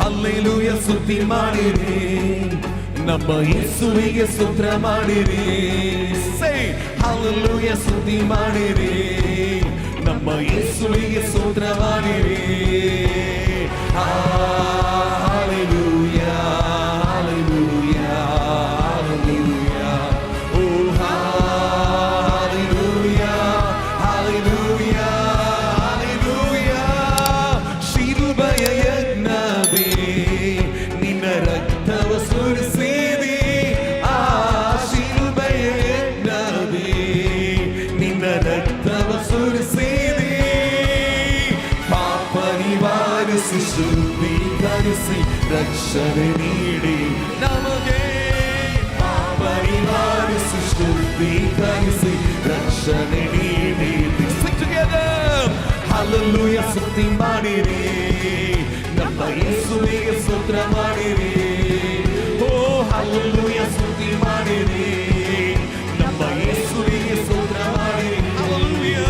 Hallelujah ಸ್ತುತಿ ಮಾಡಿರಿ, ನಮ್ಮ ಯೇಸುವಿಗೆ ಸ್ತೋತ್ರ ಮಾಡಿರಿ. ಸೇ ಹಲ್ಲೆಲೂಯಾ ಸ್ತುತಿ ಮಾಡಿರಿ, ನಮ್ಮ ಯೇಸುವಿಗೆ ಸ್ತೋತ್ರ ಮಾಡಿರಿ. ಹಲ್ಲೆಲೂಯಾ ಹಲ್ಲೆಲೂಯಾ ಹಲ್ಲೆಲೂಯಾ ಓ ಹಲ್ಲೆಲೂಯಾ ಹಲ್ಲೆಲೂಯಾ ಹಲ್ಲೆಲೂಯಾ. ಶಿಲುಬೆಯ ಯಜ್ಞವೇ ನಿನ್ನ ರಕ್ತವ ಸುರಿಸಿದಿ, ಆ ಶಿಲುಬೆಯ ಯಜ್ಞವೇ ನಿನ್ನ ರಕ್ತವ ಸುರಿಸಿದಿ. ಪಾಪ ನಿವಾರಿಸಿ ಶುದ್ಧೀಕರಿಸಿ ರಕ್ಷಣೆ ನೀಡಿ ನಮಗೆ, ಪಾಪ ನಿವಾರಿಸಿ ಶುದ್ಧೀಕರಿಸಿ ರಕ್ಷಣೆ ನೀಡಿ. ಹಲ್ಲೆಲೂಯಾ ಸ್ತುತಿ ಮಾಡಿರಿ, ನಮ್ಮ ಯೇಸುವಿಗೆ ಸ್ತೋತ್ರ ಮಾಡಿರಿ. ಓ ಹಲ್ಲೆಲೂಯಾ ಸ್ತುತಿ ಮಾಡಿರಿ, ನಮ್ಮ ಯೇಸುವಿಗೆ ಸ್ತೋತ್ರ ಮಾಡಿರಿ. Hallelujah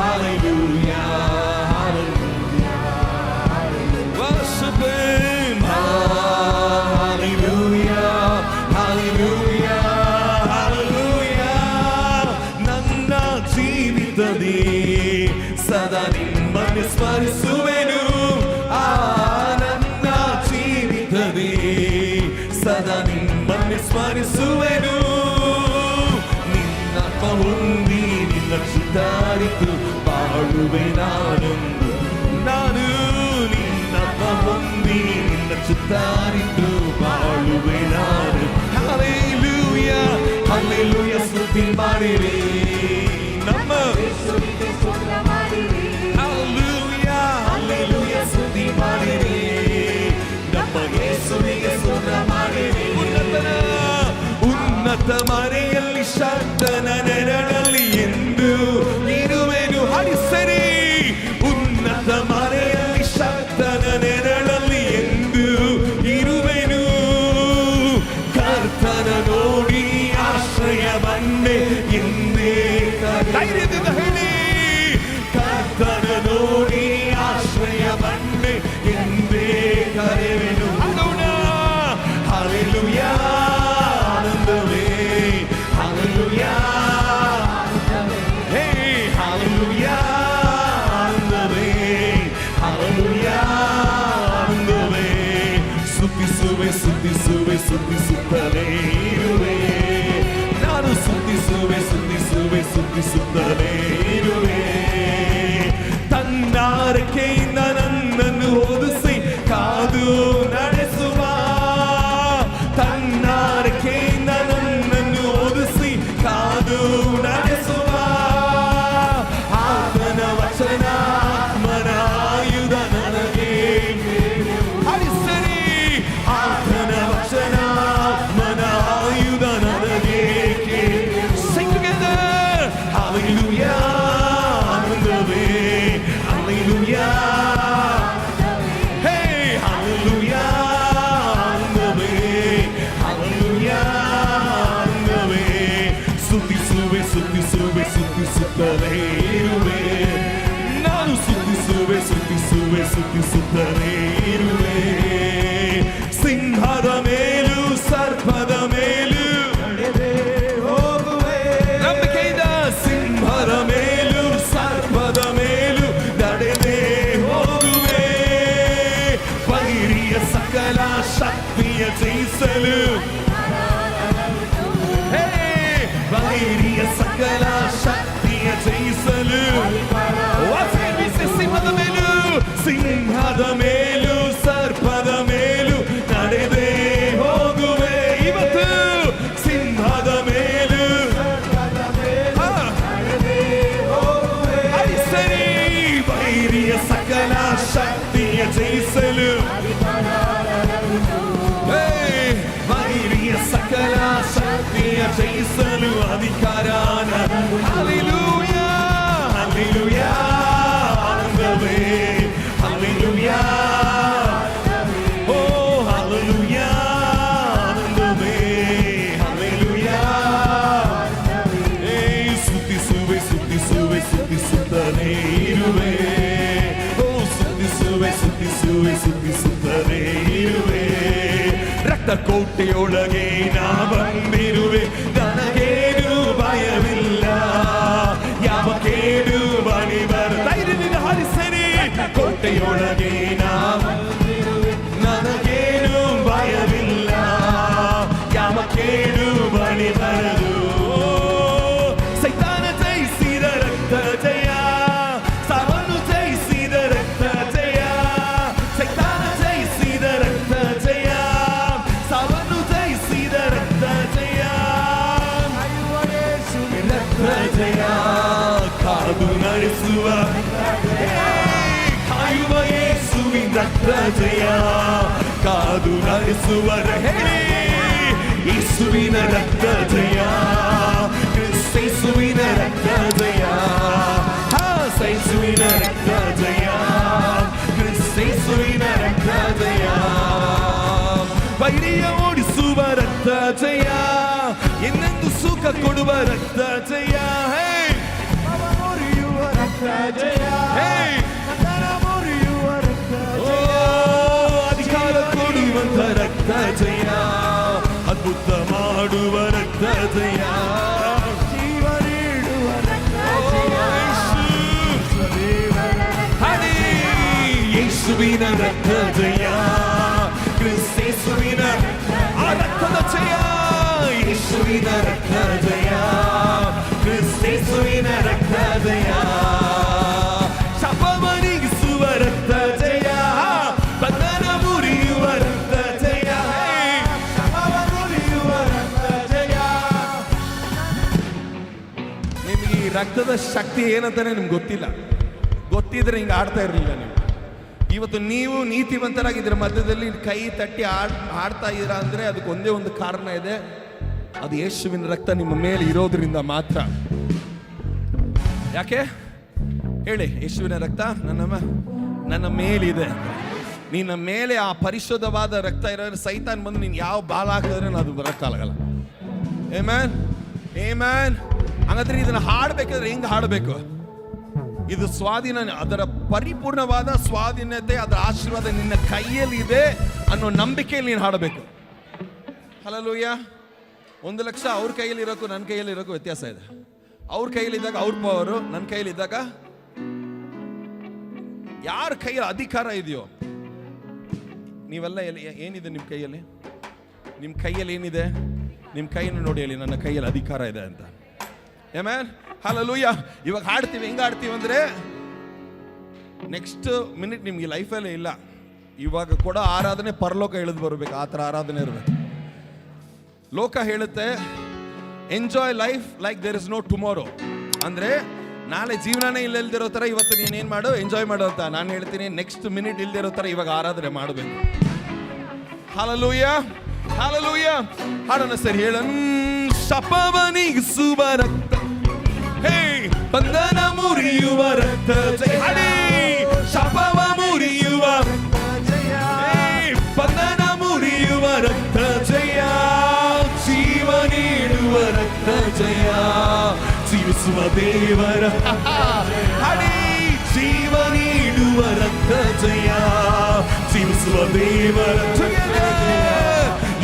hallelujah hallelujah worship him. Hallelujah hallelujah hallelujah. ನನ್ನ ಜೀವಿತದಿ ಸದಾ ನಿಮ್ಮನ್ನು ಸ್ಮರಿಸುವೆನು, ಆ ನನ್ನ ಜೀವಿತದಿ ಸದಾ ನಿಮ್ಮನ್ನು ಸ್ಮರಿಸುವೆನು. ನಿನ್ನ ಹೊಂದಿ ನಿನ್ನ ಚಿತ್ತಾರಿತು ಬಾಳುವೆ ನಾನೊಂದು, ನಾನು ನಿನ್ನ ಹೊಂದಿ ನಿನ್ನ ಚಿತ್ತಾರಿತು ಬಾಳುವೆ ನಾನು. ಹಲ್ಲೆಲೂಯಾ ಹಲ್ಲೆಲೂಯಾ ಸ್ತುತಿ ಮಾಡಿರಿ, ನಮ್ಮ ಹಲ್ಲೆಲೂಯಾ ಹಲ್ಲೆಲೂಯಾ ಸ್ತುತಿ ಮಾಡಿರಿ, ನಮ್ಮ ಯೇಸುವಿಗೆ ಸ್ತೋತ್ರ ಮಾಡಿರಿ. ಉನ್ನತ ಮನೆಯಲ್ಲಿ ಶಾಂತನ ನೆರಳಲ್ಲಿ ಎಂದು ಇರುವೆನು. ಹರಿಸರಿ ಉನ್ನತ ಮನೆಯಲ್ಲಿ ಶಾಂತನ ನೆರಳಲ್ಲಿ ಎಂದು ಇರುವೆನು. ಕರ್ತನ ನೋಡಿ ಆಶ್ರಯ ಬಂದೆ ಎಂದೇ ಧೈರ್ಯದಿಂದ ಹೇಳಿ, ಕರ್ತನ ನೋಡಿ ಆಶ್ರಯ ಬಂದೆ ಎಂದೇ ಕರೆವೆನು. ಹಲ್ಲೆಲೂಯಾ ಆನಂದವೇ ಹಲ್ಲೆಲೂಯಾ, ಹೇ ಹಲ್ಲೆಲೂಯಾ ಆನಂದವೇ ಹಲ್ಲೆಲೂಯಾ ಆನಂದವೇ. ಸ್ತುತಿಸುವೆ ಸ್ತುತಿಸುವೆ ಸ್ತುತಿಸುತ್ತಲೇ ಇರುವೆ, ನಾನು ಸ್ತುತಿಸುವೆ ಸ್ತುತಿಸುವೆ ಸ್ತುತಿಸುತ್ತಲೇ ಇರುವೆ. ತನ್ನಾರಕೆಯಿಂದ ನನ್ನನ್ನು ಓದಿಸಿ ಕಾದು ನಡೆಸುವ, ತನ್ನಾರಕೆಯಿಂದ ನನ್ನನ್ನು ಓದಿಸಿ ಕಾದು ನಡೆಸುವ. ಆತನ ವಚನ ಆತ್ಮನ ಆಯುಧ ನನಗೆ, ಹರಿಸರಿ ಆತನ ವಚನ ಆತ್ಮನ ಆಯುಧ ನನಗೆ. ಹಲ್ಲೆಲೂಯಾ ಆನಂದವೇ ಹಲ್ಲೆಲೂಯಾ, ಹೇ ಹಲ್ಲೆಲೂಯಾ ಆನಂದವೇ ಹಲ್ಲೆಲೂಯಾ ಆನಂದವೇ. ಸ್ತುತಿಸುವೆ ಸ್ತುತಿಸುವೆ ಸ್ತುತಿಸುತ್ತಲೇ ಇರುವೆ, ನಾನು ಸ್ತುತಿಸುವೆ ಸ್ತುತಿಸುವೆ ಸ್ತುತಿಸುತ್ತಲೇ ಇರುವೆ. ಸಿಂಹದ ಮೇಲೂ ಸರ್ಪದ ಮೇಲೂ ನಡೆದೇ ಹೋಗುವೆ, ನಂಬಿಕೆಯಿಂದ ಸಿಂಹದ ಮೇಲೂ ಸರ್ಪದ ಮೇಲೂ ನಡೆದೇ ಹೋಗುವೆ. ವೈರಿಯ ಸಕಲ ಶಕ್ತಿಯ ಜಯಿಸಲು, ಹೇ ವೈರಿಯ ಸಕಲ ಶಕ್ತಿಯ ಜಯಿಸಲು. ಸಿಂಹದ ಮೇಲೂ ಸಿಂಹದ ಮೇಲೂ ಸರ್ಪದ ಮೇಲೂ ನಡೆದೇ ಹೋಗುವೆ. ಇವತ್ತು ಸಿಂಹದ ಮೇಲೂ ಸರಿ ವೈರಿಯ ಸಕಲ ಶಕ್ತಿಯ ಜಯಿಸಲು, ವೈರಿಯ ಸಕಲ ಶಕ್ತಿಯ ಜಯಿಸಲು ಅಧಿಕಾರ. ಹಲ್ಲೆಲೂಯಾ ಹಲ್ಲೆಲೂಯಾ ಆನಂದವೇ ಹಲ್ಲೆಲೂಯಾ, ಓ ಹಲ್ಲೆಲೂಯಾ ಆನಂದವೇ ಹಲ್ಲೆಲೂಯಾ. ಸ್ತುತಿಸುವೆ ಸ್ತುತಿಸುವೆ ಸ್ತುತಿಸುತ್ತಲೇ ಇರುವೆ, ಓ ಸ್ತುತಿಸುವೆ ಸ್ತುತಿ ಯೇಸುವೆ ಸುತ್ತಿಸುತ್ತದೆ ಇರುವೆ. ರಕ್ತ ಕೋಟೆಯೊಳಗೆ ನಾ ಬಂದಿರುವೆ, ನನಗೇನು ಭಯವಿಲ್ಲ, ಯಾವ ಕೇಡು ಬಳಿ ಧೈರ್ಯದಿಂದ ಹಾರಿಸರಿ. ಕೋಟೆಯೊಳಗೆ ನಾ ಬಂದಿರುವೆ, ನನಗೇನು ಭಯವಿಲ್ಲ, ಯಾವ ಕೇಡು ಬಳಿ ಬರದು. ಸೈತಾನ ಜಯಿಸಿದ ರಕ್ತ ಜಯ, ಸಾವನ್ನು ಜಯಿಸಿದ ರಕ್ತ ಜಯ. ಸೈತಾನ ಜಯಿಸಿದ ರಕ್ತ ಜಯ, ಸಾವನ್ನು ಜಯಿಸಿದ ರಕ್ತ ಜಯ. ರಕ್ತ ಜಯ ಕಾದು ನಡೆಸುವ, ಕಾಯುವ ಯೇಸುವಿನ ರಕ್ತ ಜಯ ಕಾದು ನಡೆಸುವರ. ಹೇಳಿ ಯೇಸುವಿನ ರಕ್ತ ಜಯ, ಕ್ರಿಸ್ತೇಸುವಿನ ರಕ್ತ ಜಯ, ಯೇಸುವಿನ ರಕ್ತ ಜಯ, ಕ್ರಿಸ್ತೇಸುವಿನ ರಕ್ತ ಜಯ. ವೈರಿಯ ಓಡಿಸುವ ರಕ್ತ ಜಯ, ಇನ್ನೊಂದು ಸುಖ ಕೊಡುವ ರಕ್ತ ಜಯ. ಹೇ ಮುರಿಯುವ ರಕ್ತ ಜಯ, ಹೇ ಮುರಿಯುವ ರಕ್ತ ಜಯ, ಅಧಿಕಾರ ಕೊಡುವಂತ ರಕ್ತ ಜಯ, ಅದ್ಭುತ ಮಾಡುವ ರಕ್ತ ಜಯ, ಜೀವ ನೀಡುವ ರಕ್ತ ಜಯ. ಯೇಸುವಿನ ರಕ್ತ ಜಯ, ಕ್ರಿಸ್ತೇಸುವಿನ ಆ ರಕ್ತದ ಜಯ. ಯೇಸುವಿನ ರಕ್ತ ಜಯ, ಕ್ರಿಸ್ತೇಸುವಿನ ರಕ್ತ ಜಯ. ಶಾಪ ನೀಗಿಸುವ ರಕ್ತ ಜಯ, ಬಂಧನ ಮುರಿಯುವ ರಕ್ತ ಜಯ, ಶಾಪ ಮುರಿಯುವ ರಕ್ತ ಜಯ. ನಿಮ್ಗೆ ಈ ರಕ್ತದ ಶಕ್ತಿ ಏನಂತಾನೆ ನಿಮ್ಗೆ ಗೊತ್ತಿಲ್ಲ. ಗೊತ್ತಿದ್ರೆ ಹಿಂಗೆ ಆಡ್ತಾ ಇರಲಿಲ್ಲ ನೀವು. ಇವತ್ತು ನೀವು ನೀತಿವಂತರಾಗಿದ್ದೀರ ಮಧ್ಯದಲ್ಲಿ ಕೈ ತಟ್ಟಿ ಆಡ್ತಾ ಇದ್ದೀರಾ ಅಂದರೆ ಅದಕ್ಕೆ ಒಂದೇ ಒಂದು ಕಾರಣ ಇದೆ, ಅದು ಯೇಸುವಿನ ರಕ್ತ ನಿಮ್ಮ ಮೇಲೆ ಇರೋದ್ರಿಂದ ಮಾತ್ರ. ಯಾಕೆ ಹೇಳಿ? ಯೇಸುವಿನ ರಕ್ತ ನನ್ನ ಮೇಲಿದೆ. ನಿನ್ನ ಮೇಲೆ ಆ ಪರಿಶುದ್ಧವಾದ ರಕ್ತ ಇರೋದ್ರೆ ಸೈತಾನ್ ಬಂದು ನೀನು ಯಾವ ಬಾಲ ಹಾಕಿದ್ರೆ ಅದು ಬರೋಕ್ಕಾಗಲ್ಲ. Amen, amen. ಹಾಗಾದ್ರೆ ಇದನ್ನ ಹಾಡಬೇಕಾದ್ರೆ ಹೆಂಗೆ ಹಾಡಬೇಕು? ಇದು ಸ್ವಾಧೀನ, ಅದರ ಪರಿಪೂರ್ಣವಾದ ಸ್ವಾಧೀನತೆ, ಅದರ ಆಶೀರ್ವಾದ ನಿನ್ನ ಕೈಯಲ್ಲಿ ಇದೆ ಅನ್ನೋ ನಂಬಿಕೆಯಲ್ಲಿ ನೀನು ಹಾಡಬೇಕು. ಹಲ್ಲೆಲೂಯಾ. 1 ಲಕ್ಷ ಅವ್ರ ಕೈಯಲ್ಲಿ ಇರೋಕ್ಕೂ ನನ್ನ ಕೈಯಲ್ಲಿ ಇರೋಕ್ಕೂ ವ್ಯತ್ಯಾಸ ಇದೆ. ಅವ್ರ ಕೈಯಲ್ಲಿದ್ದಾಗ ಅವ್ರ ಪವರು, ನನ್ನ ಕೈಯಲ್ಲಿದ್ದಾಗ ಯಾರ ಕೈಯಲ್ಲಿ ಅಧಿಕಾರ ಇದೆಯೋ. ನೀವೆಲ್ಲ ಏನಿದೆ ನಿಮ್ಮ ಕೈಯಲ್ಲಿ? ನಿಮ್ಮ ಕೈಯಲ್ಲಿ ಏನಿದೆ? ನಿಮ್ಮ ಕೈಯನ್ನು ನೋಡಿ ಹೇಳಿ, ನನ್ನ ಕೈಯಲ್ಲಿ ಅಧಿಕಾರ ಇದೆ ಅಂತ. Amen, hallelujah. ಇವಾಗ ಹಾಡ್ತೀವಿ, ಹೆಂಗೆ ಹಾಡ್ತೀವಿ ಅಂದರೆ ನೆಕ್ಸ್ಟ್ ಮಿನಿಟ್ ನಿಮ್ಗೆ ಲೈಫಲ್ಲೇ ಇಲ್ಲ. ಇವಾಗ ಕೂಡ ಆರಾಧನೆ ಪರಲೋಕ ಇಳಿದು ಬರಬೇಕು, ಆ ಥರ ಆರಾಧನೆ ಇರಬೇಕು. ಲೋಕ ಹೇಳುತ್ತೆ enjoy life like there is no tomorrow, ಅಂದರೆ ನಾಳೆ ಜೀವನನೇ ಇಲ್ಲದಿರೋ ಥರ ಇವತ್ತು ನೀನೇನು ಮಾಡು, ಎಂಜಾಯ್ ಮಾಡು ಅಂತ. ನಾನು ಹೇಳ್ತೀನಿ ನೆಕ್ಸ್ಟ್ ಮಿನಿಟ್ ಇಲ್ಲದಿರೋ ಥರ ಇವಾಗ ಆರಾಧನೆ ಮಾಡಬೇಕು. Hallelujah, hallelujah. ಹಾಡೋಣ ಸರಿ, ಹೇಳನ್. ಶಪವನಿಗಿಸುವ ರಕ್ತ, ಹೇ ಬಂಧನ ಮುರಿಯುವ ರಕ್ತ ಜಯ. ಶಪವ ಮುರಿಯುವ ರಕ್ತ ಜಯ, ಬಂಧನ ಮುರಿಯುವ ರಕ್ತ ಜಯ, ಜೀವ ನೀಡುವ ರಕ್ತ ಜಯ, ಜೀವಿಸುವ ದೇವರ ಹಡಿ, ಜೀವ ನೀಡುವ ರಕ್ತ ಜಯ, ಜೀವಿಸುವ ದೇವರ ಜಯ.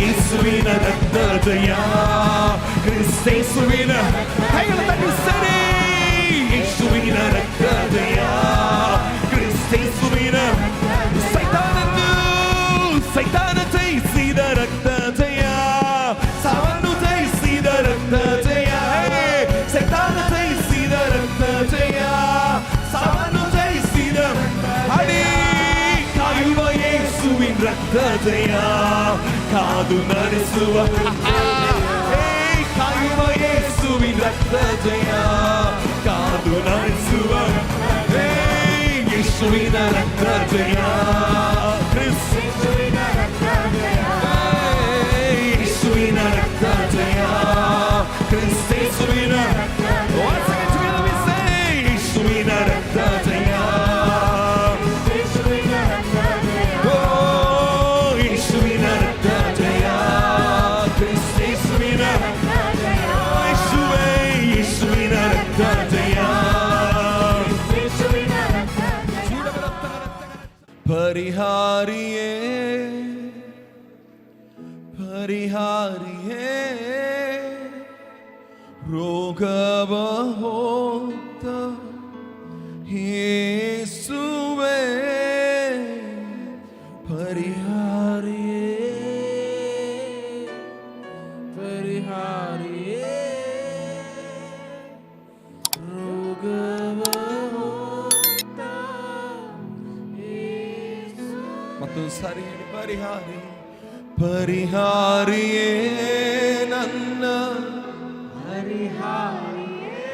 ಯೇಸುವಿನ ರಕ್ತ ಜಯ, ಕ್ರಿಸ್ತೇಸುವಿನ ಸರಿ. ಯೇಸುವಿನ ರಕ್ತ ಜಯ, ಕ್ರಿಸ್ತೇಸುವಿನ ಸೈತಾನ ಜಯಿಸಿದ ರಕ್ತ ಜಯ, ಸಾವನ್ನು ಜಯಿಸಿದ ರಕ್ತ ಜಯ. ಸೈತಾನ ಜಯಿಸಿದ ರಕ್ತ ಜಯ, ಸಾವನ್ನು ಜಯಿಸಿದ ಹಡಿ, ಕಾಯುವ ಯೇಸುವಿನ ರಕ್ತ ಜಯ ಕಾದು ನಡೆಸುವ, ಕಾಯುವ ಯೇಸುವಿನ ರಕ್ತ ಜಯ ಕಾದು ನಡೆಸುವ. ಯೇಸುವಿನ ರಕ್ತ ಜಯ, ಯೇಸುವಿನ ರಕ್ತ ಜಯ, ಯೇಸುವಿನ ರಕ್ತ ಜಯ, ಕ್ರಿಸ್ತೇಸುವಿನ ಯೇಸುವಿನ ರಕ್ತ ಜಯ, ಯೇಸುವಿನ ರಕ್ತ ಜಯ, ಕ್ರಿಸ್ತೇಸುವಿನ ಯೇಸುವಿನ ರಕ್ತ ಜಯ. ಪರಿಹಾರಿಯೇ ಪರಿಹಾರಿಯೇ ರೋಗವ ಹೋತ ಯೇಸುವೇ ಪರಿಹಾರಿಯೇ ಪರಿಹಾರಿಯೇ ರೋಗವ ಹೋತ ಯೇಸು. ಮತ್ತೊಂದು ಸಾರಿ ಹೇಳಿ, ಪರಿಹಾರಿ ಪರಿಹಾರಿಯೇ ನನ್ನ ಪರಿಹಾರಿಯೇ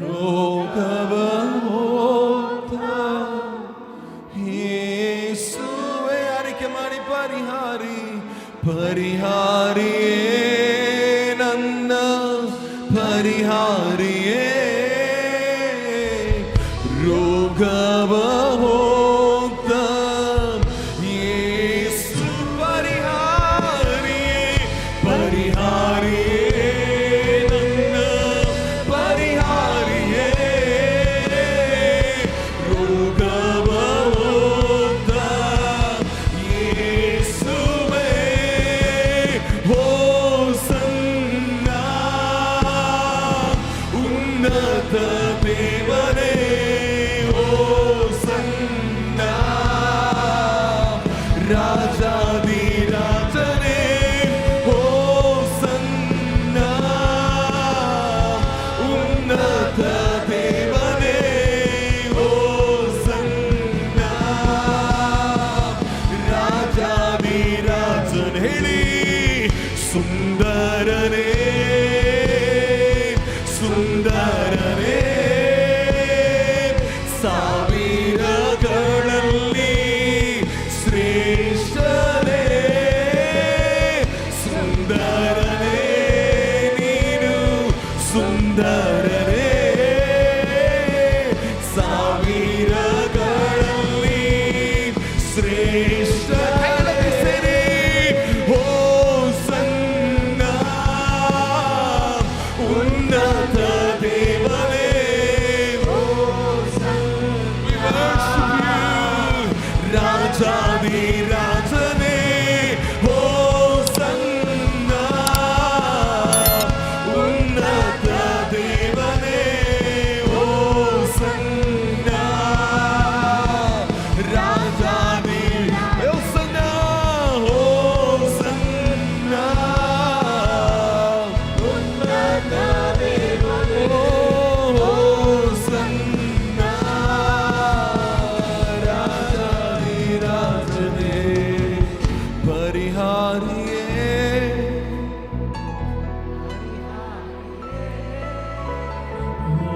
ರೋಗವ ಹೋತ ಯೇಸುವೇ. ಆರಿಕೆ ಮಾಡಿ, ಪರಿಹಾರಿ ಪರಿಹಾರಿಯೇ ನನ್ನ ಪರಿಹಾರಿಯೇ ರೋಗವ ಹೋತ ಯೇಸು. ಪರಿಹಾರಿಯೇ ಪರಿಹಾರಿಯೇ ನನ್ನ ಪರಿಹಾರಿಯೇ ರೋಗವ ಹೋತ ಯೇಸುವೇ. ಹೋಸನ್ನ ಉನ್ನತ ದೇವರೇ, ಹೋಸನ್ನ ರಾಜಾಧಿರಾಜನೇ, ಹೋಸನ್ನ ಉನ್ನತ ದೇವನೇ, ಹೋಸನ್ನ ರಾಜಾಧಿರಾಜನ್. ಹೇಳಿ, ಸುಂದರನೇ ಸುಂದರನೇ ಸಾವಿರಗಳಲ್ಲಿ ಶ್ರೇಷ್ಠನೇ, ಸುಂದರನೇ ನೀನು, ಸುಂದರನೇ ಸಾವಿರಗಳಲ್ಲಿ ಶ್ರೇಷ್ಠ. ಸೇರಿ ಹೋಸನ್ನ ಉನ್ನತ ದೇವನೇ, ರಾಜಾಧಿರಾಜನೇ, ಹೋಸನ್ನ ಉನ್ನತ ದೇವನೇ, ಹೋಸನ್ನ ರಾಜಾಧಿ ಹೋಸನ್ನ ಹೋಸನ್ನ ಉನ್ನತ ದೇವರೇ ಹೋಸನ್ನ ರಾಜಾಧಿರಾಜನೇ ಪರಿಹಾರಿಯೇ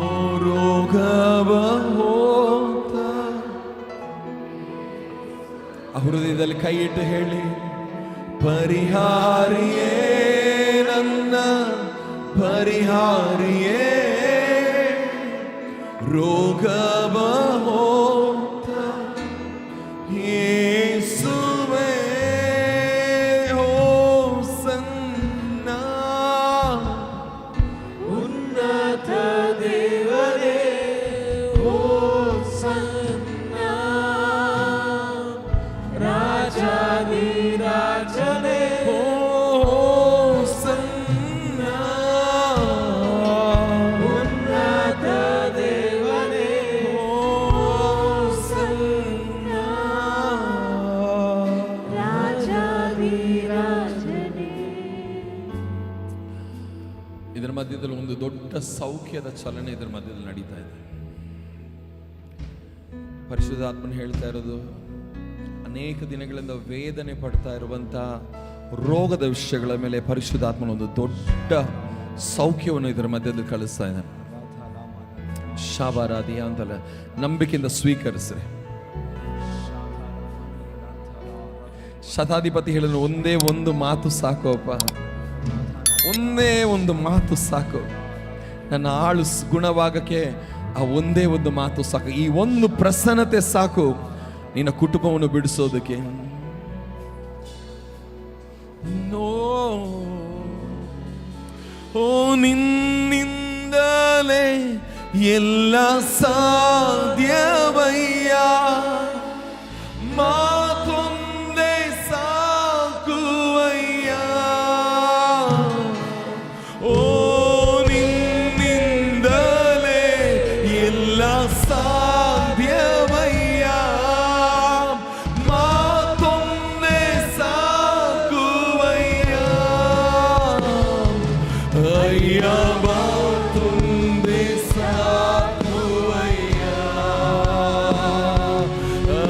ಓ ರೋಗವ ಹೋತ. ಆ ಹೃದಯದಲ್ಲಿ ಕೈ ಇಟ್ಟು ಹೇಳಿ, ಪರಿಹಾರಿಯೇ ನನ್ನ ಪರಿಹಾರಿಯೇ ರೋಗವ ಹೋತ ಯೇಸುವೇ. ಹೋಸನ್ನ ಉನ್ನತ ದೇವರೇ ಹೋಸನ್ನ ರಾಜಾಧಿರಾಜನೇ ಹೋಸನ್ನ ಉನ್ನತ ದೇವರೇ ಹೋಸನ್ನ ರಾಜಾಧಿರಾಜನೇ. ಇದರ ಮಧ್ಯದಲ್ಲಿ ಒಂದು ದೊಡ್ಡ ಸೌಖ್ಯದ ಚಲನೆ ಇದರ ಮಧ್ಯದಲ್ಲಿ ನಡೀತಾ ಇದೆ. ಪರಿಶುದ್ಧಾತ್ಮನ ಹೇಳ್ತಾ ಇರೋದು, ಅನೇಕ ದಿನಗಳಿಂದ ವೇದನೆ ಪಡ್ತಾ ಇರುವಂತ ರೋಗದ ವಿಷಯಗಳ ಮೇಲೆ ಪರಿಶುದ್ಧಾತ್ಮನ ಒಂದು ದೊಡ್ಡ ಸೌಖ್ಯವನ್ನು ಇದರ ಮಧ್ಯದಲ್ಲಿ ಕಳಿಸ್ತಾ ಇದ್ದಾನೆ. ಶಾಬಾರಾಧಿಯ ಅಂತಲ್ಲ, ನಂಬಿಕೆಯಿಂದ ಸ್ವೀಕರಿಸ್ರಿ. ಶತಾಧಿಪತಿ ಹೇಳಿದ್ರು, ಒಂದೇ ಒಂದು ಮಾತು ಸಾಕೋಪ್ಪ, ಒಂದೇ ಒಂದು ಮಾತು ಸಾಕು, ನನ್ನ ಆಳು ಗುಣವಾಗಕ್ಕೆ ಆ ಒಂದೇ ಒಂದು ಮಾತು ಸಾಕು, ಈ ಒಂದು ಪ್ರಸನ್ನತೆ ಸಾಕು ನಿನ್ನ ಕುಟುಂಬವನ್ನು ಬಿಡಿಸೋದಕ್ಕೆ. ಓ ನಿನ್ನಿಂದಲೇ ಎಲ್ಲ ಸಾಧ್ಯವಯ್ಯ, ಮಾತೊಂದೇ ಸಾಕುವಯ್ಯ. ಓ ನಿನ್ನಿಂದಲೇ ಎಲ್ಲ ಸಾಧ್ಯವಯ್ಯ, ಮಾತೊಂದೇ ಸಾಕುವಯ್ಯ. ಅಯ್ಯ ಮಾತೊಂದೇ ಸಾಕುವಯ್ಯ,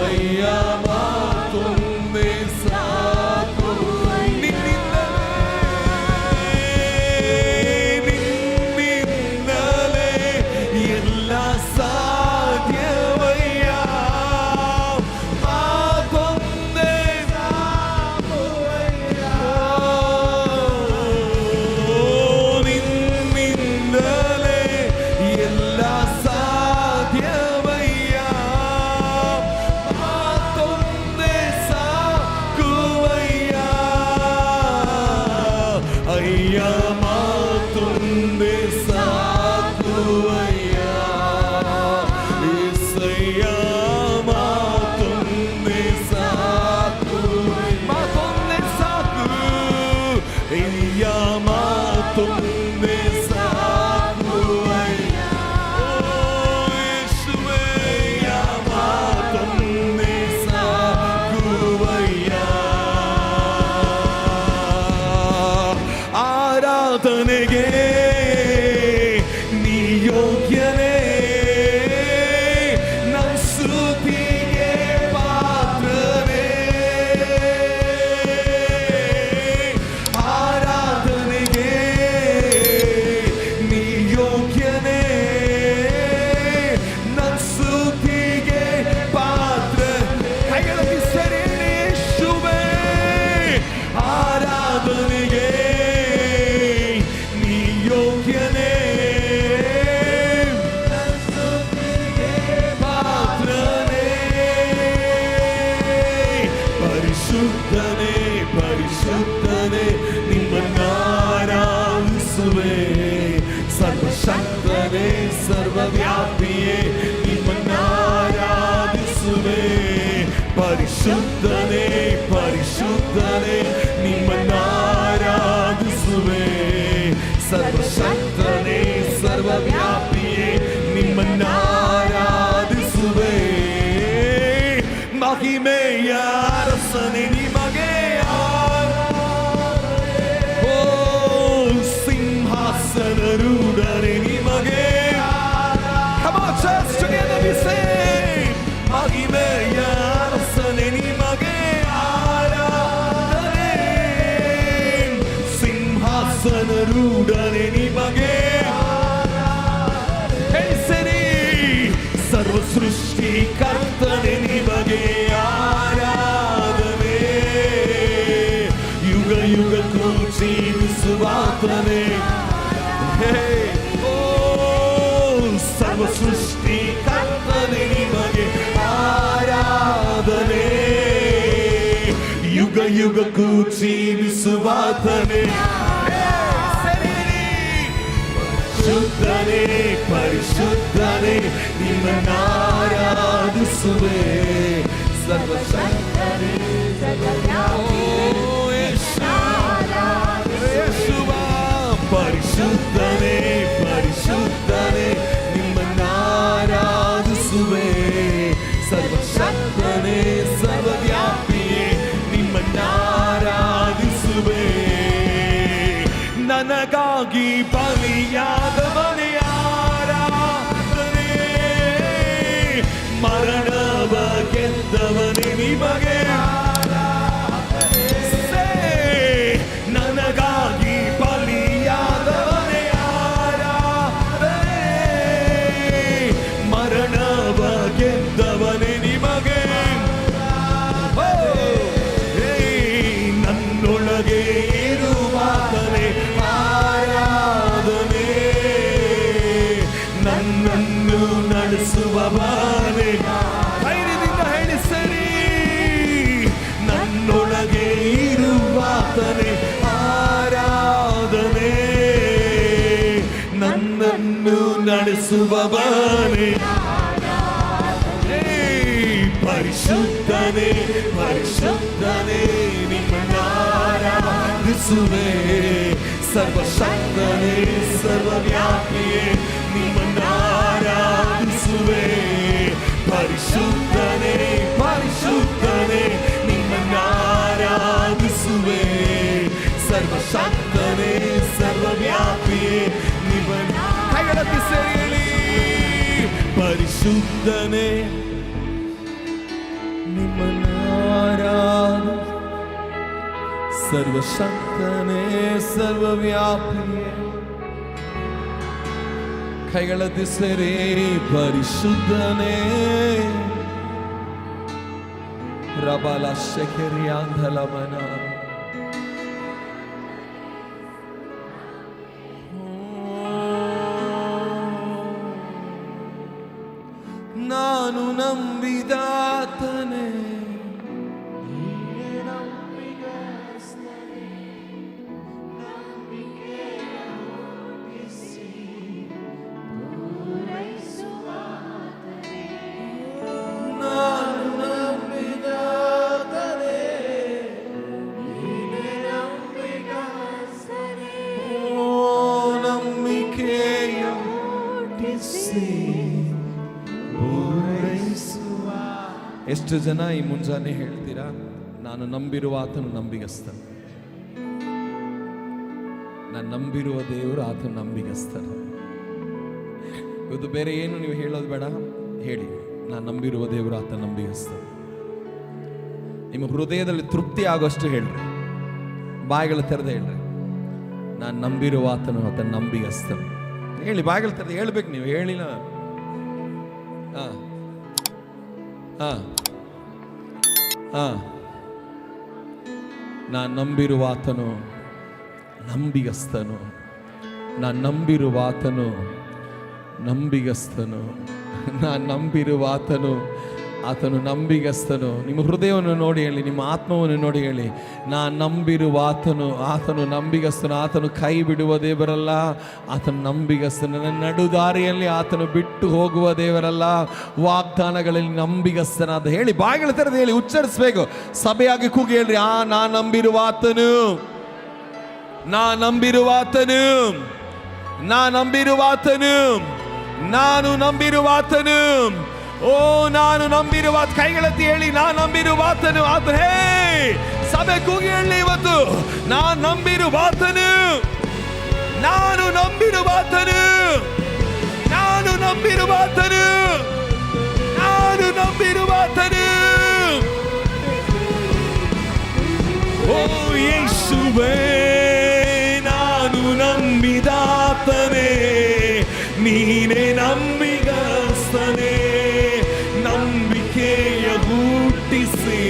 ಅಯ್ಯ ಮಾತೊಂದೇ ಸಾಕು. ನಿನ್ನಿಂದಲೇ ಎಲ್ಲ ಸಾಧ್ಯವಯ್ಯ, ಮಾತೊಂದೇ ಸಾಕುವಯ್ಯ. ನಿನ್ನಿಂದಲೇ ಎಲ್ಲ ಸಾಧ್ಯವಯ್ಯ, ಮಾತೊಂದೇ ಸಾಕುವಯ್ಯ. ಅಯ್ಯ ಮಾತೊಂದೇ ಸಾಕುವಯ್ಯ, ಏಸಯ್ಯ ಮಾತೊಂದೇ ಸಾಕು. ಮಾತೊಂದೇ ಸಾಕು, ಅಯ್ಯ ಮಾತೊಂದೇ ಸಾಕುವಯ್ಯ. ಯೇಸುವಯ್ಯ ಮಾತೊಂದೇ ಸಾಕುವಯ್ಯ. ಆರಾಧನೆಗೆ ನೀ ಯೋಗ್ಯನೇ, ನನ್ನ ಸ್ತುತಿಗೆ ಪಾತ್ರನೇ. ಆರಾಧನೆಗೆ ನೀ ಯೋಗ್ಯನೇ, ನನ್ನ ಸ್ತುತಿಗೆ ಪಾತ್ರ. ಕೈಗಳಲ್ಲಿ ಸರಿ ಯೇಸುವೇ, ಆರಾಧನೆಗೆ ನೀ ಯೋಗ್ಯನೇ, ನನ್ನ ಸ್ತುತಿಗೆ ಪಾತ್ರನೇ. ಪರಿಶುದ್ಧನೇ ಪರಿಶುದ್ಧನೇ ನಿಮ್ಮನ್ನಾರಾಧಿಸುವೆ, ಸರ್ವಶಕ್ತನೇ ಸರ್ವವ್ಯಾಪಿಯೇ ನಿಮ್ಮನ್ನಾರಾಧಿಸುವೆ. ಪರಿಶುದ್ಧನೇ ಪರಿಶುದ್ಧನೇ ನಿಮ್ಮನ್ನಾರಾಧಿಸುವೆ, ಸರ್ವಶಕ್ತನೇ ಸರ್ವವ್ಯಾಪಿಯೇ ನಿಮ್ಮನ್ನಾರಾಧಿಸುವೆ. ಮಹಿಮೆಯ ಅರಸನೇ ನಿಮಗೆ ಆರಾಧನೆ, ಓ ಸಿಂಹಾಸನರೂಢನೇ ನಿಮಗೆ. Come on, church, together we sing. ಮಹಿಮೆಯ ಅರಸನೇ ನಿಮಗೆ ಆರಾಧನೆ, ಸಿಂಹಾಸನರೂಢನೇ ನಿಮಗೆ. ಹೆಸರಿ ಸರ್ವ ಸೃಷ್ಟಿ ಕರ್ತನೆ ನಿಮಗೆ ಆರಾಧನೆ, ಯುಗ ಯುಗಕ್ಕೂ ಜೀವಿಸುವಾತನೇ. ಓ ಸರ್ವ ಸೃಷ್ಟಿ ಕರ್ತನೆ ನಿಮಗೆ ಆರಾಧನೆ, ಯುಗ ಯುಗಕ್ಕೂ ಜೀವಿಸುವಾತನೇ. ಶುದ್ಧನೇ ಪರಿಶುದ್ಧನೇ ನಿಮ್ಮನ್ನಾರಾಧಿಸುವೆ, ಸರ್ವಶಕ್ತನೇ ಯೇಸುವ. ಪರಿಶುದ್ಧನೇ ಪರಿಶುದ್ಧನೇ ನಿಮ್ಮನ್ನಾರಾಧಿಸುವೆ, ಸರ್ವಶಕ್ತನೇ ಸರ್ವವ್ಯಾಪಿಯೇ ನಿಮ್ಮನ್ನಾರಾಧಿಸುವೆ. ನನಗಾಗಿ ಬಲಿಯಾದವನೇ ಆರಾಧನೆ, ಮರಣವ ಗೆದ್ದವನೇ ನಿಮಗೆ ಆರಾಧನೆ. ನನಗಾಗಿ ಬಲಿಯಾದವನೇ ಆರಾಧನೆ, ಮರಣವ ಗೆದ್ದವನೇ ನಿಮಗೆ. ನನ್ನೊಳಗೆ ಇರುವಾತನೇ ಆರಾಧನೆ, ನನ್ನನ್ನು ನಡೆಸುವವನೇ. ಧೈರ್ಯದಿಂದ ಹೇಳಿ ಸರಿ, ನನ್ನೊಳಗೆ ಇರುವಾತನೇ ಆರಾಧನೆ, ನನ್ನನ್ನು ನಡೆಸುವ ಆರಾಧಿಸುವವನೇ, ಪರಿಶುದ್ಧನೇ ಪರಿಶುದ್ಧನೇ ನಿಮ್ಮನ್ನಾರಾಧಿಸುವೆ, ಸರ್ವಶಕ್ತನೇ ಸರ್ವವ್ಯಾಪಿಯೇ ನಿಮ್ಮನ್ನಾರಾಧಿಸುವೆ, ಪರಿಶುದ್ಧನೇ ಪರಿಶುದ್ಧನೇ ನಿಮ್ಮನ್ನಾರಾಧಿಸುವೆ, ಸರ್ವಶಕ್ತನೇ ಸರ್ವವ್ಯಾಪಿಯೇ ನಿಮ್ಮನ್ನ ಕೈಗಳನ್ನು ಸೇರಿ ಹೇಳಿ, ಪರಿಶುದ್ಧನೇ ನಿಮ್ಮನ್ನಾರಾಧಿಸುವೆ, ಸರ್ವಶಕ್ತನೇ ಸರ್ವವ್ಯಾಪಿಯೇ. ಕೈಗಳದ್ದು ಸೇರಿ ಪರಿಶುದ್ಧನೇ, ರಬಲ ಶೆಕೆರಿಯಾಂಧಲಮನ, ನಾನು ನಂಬಿದಾತನೇ, ಎಷ್ಟು ಜನ ಈ ಮುಂಜಾನೆ ಹೇಳ್ತೀರಾ ನಾನು ನಂಬಿರುವ ಆತನು ನಂಬಿಗಸ್ತನು, ನಾನು ನಂಬಿರುವ ದೇವರು ಆತನು ನಂಬಿಗಸ್ತನು. ಇವತ್ತು ಬೇರೆ ಏನು ನೀವು ಹೇಳೋದು ಬೇಡ, ಹೇಳಿ ನಾನು ನಂಬಿರುವ ದೇವರು ಆತನು ನಂಬಿಗಸ್ತನು. ನಿಮ್ಮ ಹೃದಯದಲ್ಲಿ ತೃಪ್ತಿ ಆಗೋಷ್ಟು ಹೇಳ್ರಿ, ಬಾಯಿಗಳ ತೆರೆದ ಹೇಳ್ರಿ ನಾನು ನಂಬಿರುವ ಆತನು ಆತನು ನಂಬಿಗಸ್ತನು. ಹೇಳಿ, ಬಾಯಿಗಳ ತೆರೆದ ಹೇಳ್ಬೇಕು ನೀವು, ಹೇಳಿಲ್ಲ ನಾನು ನಂಬಿರುವ ಆತನು ನಂಬಿಗಸ್ತನು, ನಾನು ನಂಬಿರುವ ಆತನು ನಂಬಿಗಸ್ತನು, ನಾನು ನಂಬಿರುವ ಆತನು ಆತನು ನಂಬಿಗಸ್ತನು. ನಿಮ್ಮ ಹೃದಯವನ್ನು ನೋಡಿ ಹೇಳಿ, ನಿಮ್ಮ ಆತ್ಮವನ್ನು ನೋಡಿ ಹೇಳಿ, ನಾನು ನಂಬಿರುವ ಆತನು ನಂಬಿಗಸ್ತನು. ಆತನು ಕೈ ಬಿಡುವ ದೇವರಲ್ಲ, ಆತನು ನಂಬಿಗಸ್ತನು. ನನ್ನ ನಡುದಾರಿಯಲ್ಲಿ ಆತನು ಬಿಟ್ಟು ಹೋಗುವ ದೇವರಲ್ಲ, ವಾಗ್ದಾನಗಳಲ್ಲಿ ನಂಬಿಗಸ್ತನಾದ. ಹೇಳಿ, ಬಾಯಿಗಳ ತೆರೆದು ಹೇಳಿ, ಉಚ್ಚರಿಸಬೇಕು, ಸಭೆಯಾಗಿ ಕೂಗಿ ಹೇಳ್ರಿ, ನಾನು ನಂಬಿರುವ ಆತನು, ನಾನು ನಂಬಿರುವ ಆತನು, ನಾನು ನಂಬಿರುವ ಆತನು, ನಾನು ನಂಬಿರುವ ಆತನು. ಓ ನಾನು ನಂಬಿರುವ, ಕೈಗಳತ್ತಿ ಹೇಳಿ, ನಾನು ನಂಬಿರುವ ಆತನು ಆತನು. ಹೇ ಸಭೆ ಕೂಗಿ ಹೇಳಿ ಇವತ್ತು, ನಾನು ನಂಬಿರುವ ಆತನು, ನಾನು ನಂಬಿರುವ ಆತನು, ನಾನು ನಂಬಿರುವ ಆತನು, ನಾನು ನಂಬಿರುವ ಆತನು. ಓ ಯೇಸುವೇ, ನಾನು ನಂಬಿದಾತನೇ, ನೀನೇ ನಂಬಿಗಸ್ತನೇ, ನಂಬಿಕೆಯ ಹುಟ್ಟಿಸಿ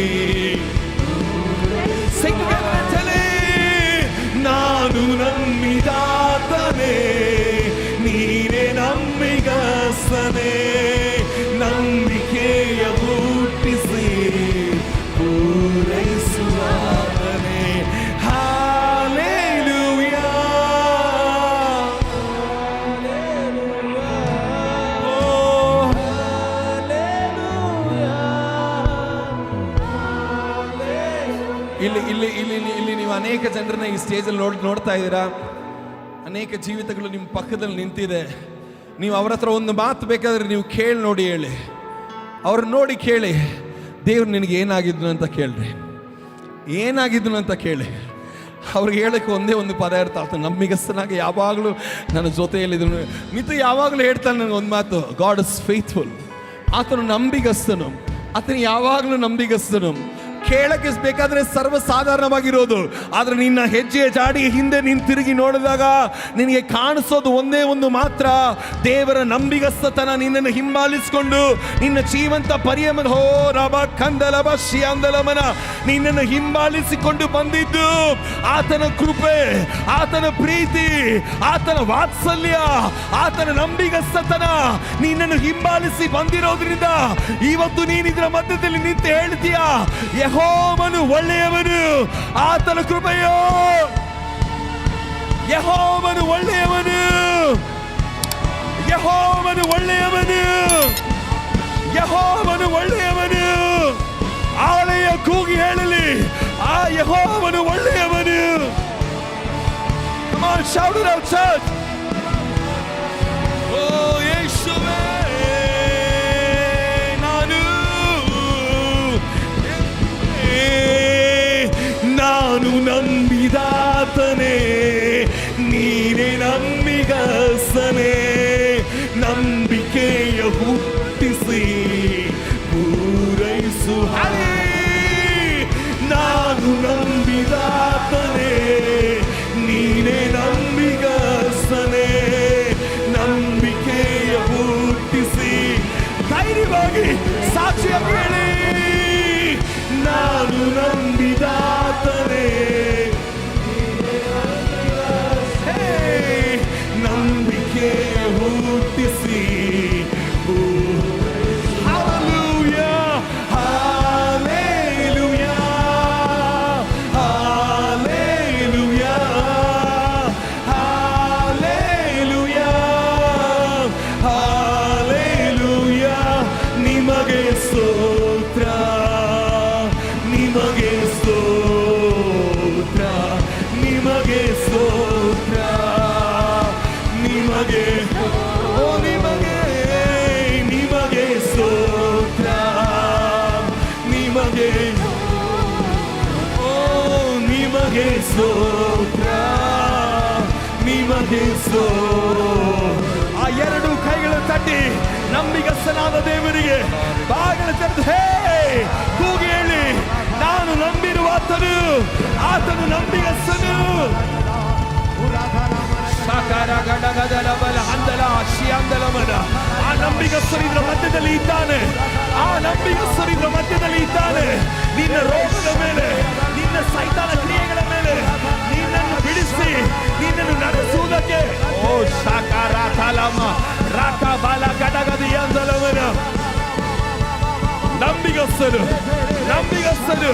ಸಿಂಗಲೇ, ನಾನು ನಂಬಿದಾತನೇ, ನೀನೇ ನಂಬಿಗಸ್ತನೇ, ನಂಬಿಕೆಯ ಹುಟ್ಟಿಸಿ ಪೂರೈಸುವಾತನೇ. ಹಾಲೆಲೂಯಾ, ಇಲ್ಲಿ ಇಲ್ಲಿ ಇಲ್ಲಿ ಇಲ್ಲಿ ನೀವು ಅನೇಕ ಜನರನ್ನ ಈ ಸ್ಟೇಜಲ್ಲಿ ನೋಡ್ತಾ ಇದ್ದೀರಾ. ಅನೇಕ ಜೀವಿತಗಳು ನಿಮ್ಮ ಪಕ್ಕದಲ್ಲಿ ನಿಂತಿದೆ. ನೀವು ಅವ್ರ ಹತ್ರ ಒಂದು ಮಾತು ಬೇಕಾದ್ರೆ ನೀವು ಕೇಳಿ ನೋಡಿ, ಹೇಳಿ, ಅವ್ರು ನೋಡಿ ಕೇಳಿ, ದೇವ್ರು ನಿನಗೆ ಏನಾಗಿದ್ನು ಅಂತ ಕೇಳ್ರಿ, ಏನಾಗಿದ್ನು ಅಂತ ಕೇಳಿ. ಅವ್ರಿಗೆ ಹೇಳಕ್ಕೆ ಒಂದೇ ಒಂದು ಪದ ಇರ್ತಾ, ಆತ ನಂಬಿಗಸ್ತನಾಗಿ ಯಾವಾಗಲೂ ನನ್ನ ಜೊತೆಯಲ್ಲಿದ್ರು. ಮಿತು ಯಾವಾಗಲೂ ಹೇಳ್ತಾನೆ ನನಗೆ ಒಂದು ಮಾತು, ಗಾಡ್ ಇಸ್ ಫೇತ್ಫುಲ್. ಆತನು ನಂಬಿಗಸ್ತನು, ಆತನು ಯಾವಾಗಲೂ ನಂಬಿಗಸ್ತನು. ಕೇಳಕ್ಕೆ ಬೇಕಾದ್ರೆ ಸರ್ವಸಾಧಾರಣವಾಗಿರೋದು, ಆದ್ರೆ ನಿನ್ನ ಹೆಜ್ಜೆಯ ಜಾಡಿ ಹಿಂದೆ ನೀನು ತಿರುಗಿ ನೋಡಿದಾಗ ನಿನಗೆ ಕಾಣಿಸೋದು ಒಂದೇ ಒಂದು ಮಾತ್ರ, ದೇವರ ನಂಬಿಗಸ್ತತನ ನಿನ್ನನ್ನು ಹಿಂಬಾಲಿಸಿಕೊಂಡು ನಿನ್ನ ಜೀವಂತ ಪರ್ಯಮನ ಹೋ ರಬ ಕಂದಲಬ ಶಿಯಾಂದಲಮನ ನಿನ್ನನ್ನು ಹಿಂಬಾಲಿಸಿಕೊಂಡು ಬಂದಿದ್ದು ಆತನ ಕೃಪೆ, ಆತನ ಪ್ರೀತಿ, ಆತನ ವಾತ್ಸಲ್ಯ, ಆತನ ನಂಬಿಗಸ್ತತನ ನಿನ್ನನ್ನು ಹಿಂಬಾಲಿಸಿ ಬಂದಿರೋದ್ರಿಂದ ಇವತ್ತು ನೀನಿದ್ರ ಮಧ್ಯದಲ್ಲಿ ನಿಂತು ಹೇಳ್ತೀಯ, ಯೆಹೋವನು ಒಳ್ಳೆಯವನು, ಆತನ ಕೃಪೆಯೋ, ಯೆಹೋವನು ಒಳ್ಳೆಯವನು, ಯೆಹೋವನು ಒಳ್ಳೆಯವನು, ಯೆಹೋವನು ಒಳ್ಳೆಯವನು. ಆಳೆಯ ಕೂಗಿ ಹೇಳಲಿ, ಆ ಯೆಹೋವನು ಒಳ್ಳೆಯವನು. Come on, shout it out, church. Oh, ಯೇಸುವೇ, ನಾನು ನಂಬಿದಾತನೇ, ನೀನೇ ನಂಬಿಗಸ್ತನೇ. ನಂಬಿಕೆಯ ಹುಟ್ಟಿಸಿ ಪೂರೈಸು. ನಾನು ನಂಬಿದಾತನೇ, ನೀನೇ ನಂಬಿಗಸ್ತನೇ. ನಂಬಿಕೆಯ ಹುಟ್ಟಿಸಿ ಧೈರ್ಯವಾಗಿ ಸಾಕ್ಷಿಯಾಗಿ ಹೇಳಿ, ನಾನು ನಂಬಿದಾತನೇ, ನಂಬಿಕೆಯ ಹುಟ್ಟಿಸಿ. Hallelujah, hallelujah, hallelujah, hallelujah, hallelujah. ನಿಮಗೆ ಸ್ತೋತ್ರ, ನಿಮಗೆ ಸ್ತೋತ್ರ, ನಿಮಗೆ ಸ್ತೋತ್ರ, ನಿಮಗೆ, ಓ ನಿಮಗೆ, ನಿಮಗೆ ಸ್ತೋತ್ರ, ನಿಮಗೆ, ಓ ನಿಮಗೆ ಸ್ತೋತ್ರ, ನಿಮಗೆ ಆ ಎರಡು ಕೈಗಳು ತಟ್ಟಿ ನಂಬಿಗಸ್ತನಾದ ದೇವರಿಗೆ ಬಾಗಿಲು ತೆರೆದು ಹೇ ಕೂಗಿ ಹೇಳಿ, ನಾನು ನಂಬಿರುವಾತನು, ಆತನು ನಂಬಿಗಸ್ತನು. ಆ ನಂಬಿಗಸ್ತರಿದ್ರ ಮಧ್ಯದಲ್ಲಿ ಇದ್ದಾನೆ, ಆ ನಂಬಿಗಸ್ತರಿದ್ರ ಮಧ್ಯದಲ್ಲಿ ಇದ್ದಾನೆ. ನಿನ್ನ ರೋಗದ ಮೇಲೆ, ನಿನ್ನ ಸೈತಾನ ಕ್ರಿಯೆಗಳ ಮೇಲೆ ನಿನ್ನನ್ನು ಬಿಡಿಸಿ ನಿನ್ನನ್ನು ನಡೆಸುವುದಕ್ಕೆ ಓ ಶಾಕಾರ ತಾಲಮ ರಾಕ ಬಾಲ ಗಡಗದಿ ಅಂದಲವನ ನಂಬಿಗಸ್ತರು, ನಂಬಿಗಸ್ತರು.